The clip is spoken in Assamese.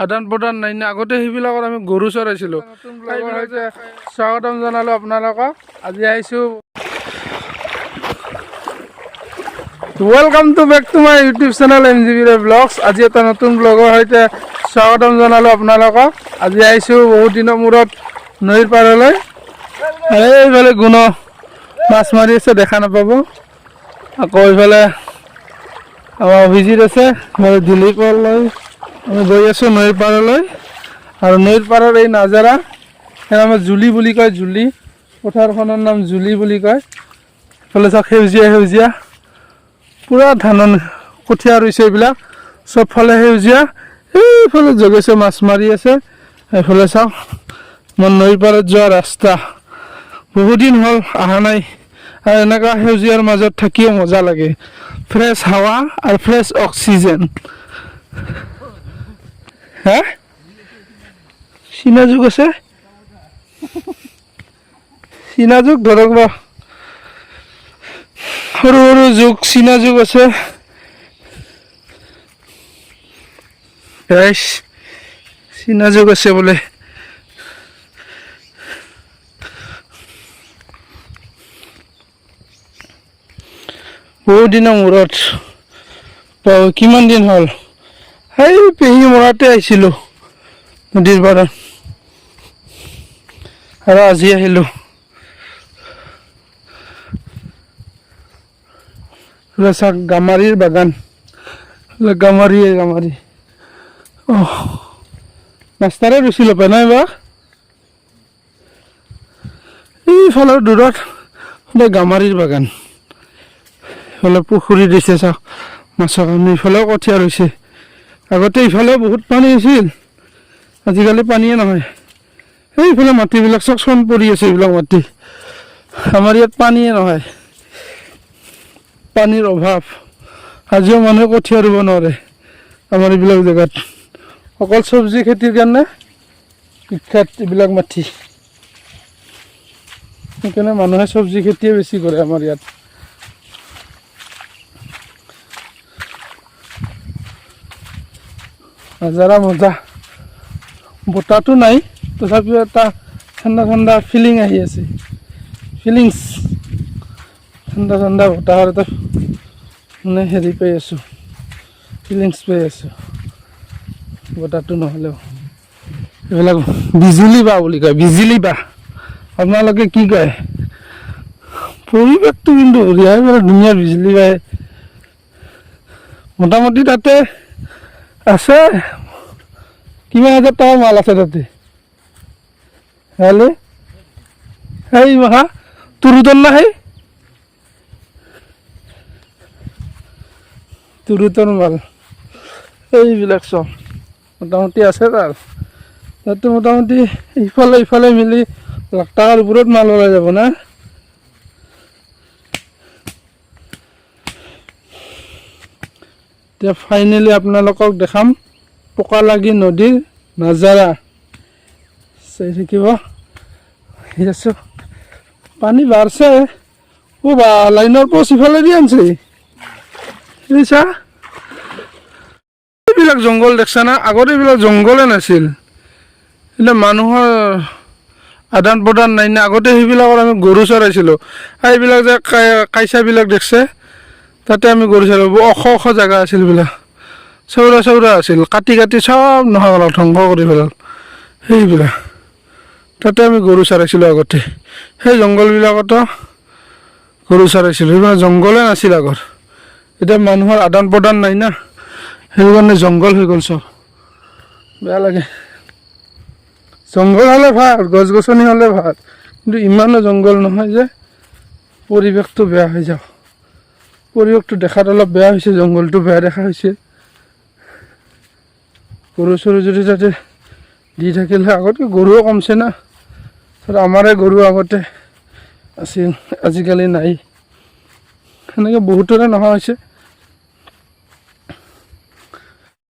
আদান প্ৰদান নাই নে আগতে সেইবিলাকত আমি গৰু চৰাইছিলোঁ। স্বাগতম জনালোঁ আপোনালোকক। আজি আহিছোঁ, welcome to back to my YouTube channel MGB blogs. আজি এটা নতুন ব্লগৰ সৈতে স্বাগতম জনালোঁ আপোনালোকক। আজি আহিছোঁ বহুত দিনৰ মূৰত নৈৰ পাৰলৈ। এইফালে গুণ মাছ মাৰি আছে, দেখা নাপাব। আকৌ এইফালে আমাৰ অভিজিত আছে, দিলীপলৈ আমি গৈ আছোঁ নৈৰ পাৰলৈ। আৰু নৈৰ পাৰৰ এই নাজাৰা আমাৰ জুলি বুলি কয়, জুলি পথাৰখনৰ নাম জুলি বুলি কয়। এইফালে চাওক সেউজীয়া সেউজীয়া পূৰা ধান কঠীয়া ৰুইছে, এইবিলাক চবফালে সেউজীয়া। এইফালে যোগেছে মাছ মাৰি আছে। এইফালে চাওক মোৰ নৈৰ পাৰত যোৱা ৰাস্তা, বহুদিন হ'ল অহা নাই। আৰু এনেকুৱা সেউজীয়াৰ মাজত থাকিও মজা লাগে, ফ্ৰেছ হাৱা আৰু ফ্ৰেছ অক্সিজেন। হা চীনা যুগ আছে, চীনা যুগ ধৰক বা সৰু সৰু যুগ চীনা যুগ আছে। চীনা যুগ আছে বোলে। বহুত দিনৰ মূৰত, কিমান দিন হ'ল সেই পেহী মৰাতে আহিছিলোঁ নদীৰ পাৰত, আৰু আজি আহিলোঁ। চাওক গামাৰিৰ বাগান, গামাৰি ৰাস্তাৰে ৰুইছিলোঁ পেনাই বা এইফালৰ দূৰত গামাৰিৰ বাগান। এইফালে পুখুৰী দিছে চাওক মাছৰ কাৰণে, ইফালেও কঠীয়া ৰুইছে। আগতে ইফালেও বহুত পানী হৈছিল, আজিকালি পানীয়ে নহয়। সেইফালে মাটিবিলাক চব চন পৰি আছে, এইবিলাক মাটি। আমাৰ ইয়াত পানীয়ে নহয়, পানীৰ অভাৱ। আজিও মানুহে কঠীয়া ৰুব নোৱাৰে আমাৰ এইবিলাক জেগাত। অকল চব্জি খেতিৰ কাৰণে বিখ্যাত এইবিলাক মাটি, সেইকাৰণে মানুহে চব্জি খেতিয়ে বেছি কৰে আমাৰ ইয়াত। নাজাৰা মজা, বতাহটো নাই তথাপিও এটা ঠাণ্ডা ঠাণ্ডা ফিলিং আহি আছে, ফিলিংছ ঠাণ্ডা ঠাণ্ডা বতাহৰ এটা মানে হেৰি পাই আছোঁ, ফিলিংছ পাই আছোঁ। বতাহটো নহ'লেও এইবিলাক বিজুলী বাঁহ বুলি কয়, বিজুলী বাঁহ। আপোনালোকে কি কয়? পৰিৱেশটো কিন্তু বঢ়িয়া, ধুনীয়া বিজুলী বাঁহে। মোটামুটি তাতে আছে কিমান হাজাৰ টকা মাল আছে তাতে। হেল্ল' সেই মহা তুৰুতন না, সেই তুৰুতন মাল এইবিলাক চব মোটামুটি আছে তাৰ। তাতো মোটামুটি ইফালে মিলি লাখ টকাৰ ওপৰত মাল ওলাই যাব না। এতিয়া ফাইনেলি আপোনালোকক দেখাম পকালাগি নদীৰ নাজাৰা। চাই থাকিব, আছোঁ পানী বাঢ়ছে। বা লাইনৰ পোষ্ট ইফালে দি আনছে, বুজিছা? এইবিলাক জংঘল দেখছা না, আগতে এইবিলাক জংঘলে নাছিল। এতিয়া মানুহৰ আদান প্ৰদান নাই না। আগতে সেইবিলাকত আমি গৰু চৰাইছিলোঁ। এইবিলাক যে কাইচাবিলাক দেখছে, তাতে আমি গৰু চৰাইছিলোঁ। ওখ ওখ জেগা আছিল, এইবিলাক চৌৰা আছিল, কাটি কাটি চব নোহোৱা পেলাল, ধ্বংস কৰি পেলাল সেইবিলাক। তাতে আমি গৰু চৰাইছিলোঁ আগতে, সেই জংঘলবিলাকতো গৰু চৰাইছিলোঁ। সেইবিলাক জংঘলে নাছিল আগত। এতিয়া মানুহৰ আদান প্ৰদান নাই না, সেইটো কাৰণে জংঘল হৈ গ'ল চব। বেয়া লাগে। জংঘল হ'লে ভাল, গছ গছনি হ'লে ভাল, কিন্তু ইমানো জংঘল নহয় যে পৰিৱেশটো বেয়া হৈ যাওক। পৰিৱেশটো দেখাত অলপ বেয়া হৈছে, জংঘলটো বেয়া দেখা হৈছে। গৰু চৰু যদি তাতে দি থাকিলে, আগতকৈ গৰুও কমছে না। আমাৰে গৰু আগতে আছিল, আজিকালি নাই। সেনেকৈ বহুতৰে নোহোৱা হৈছে।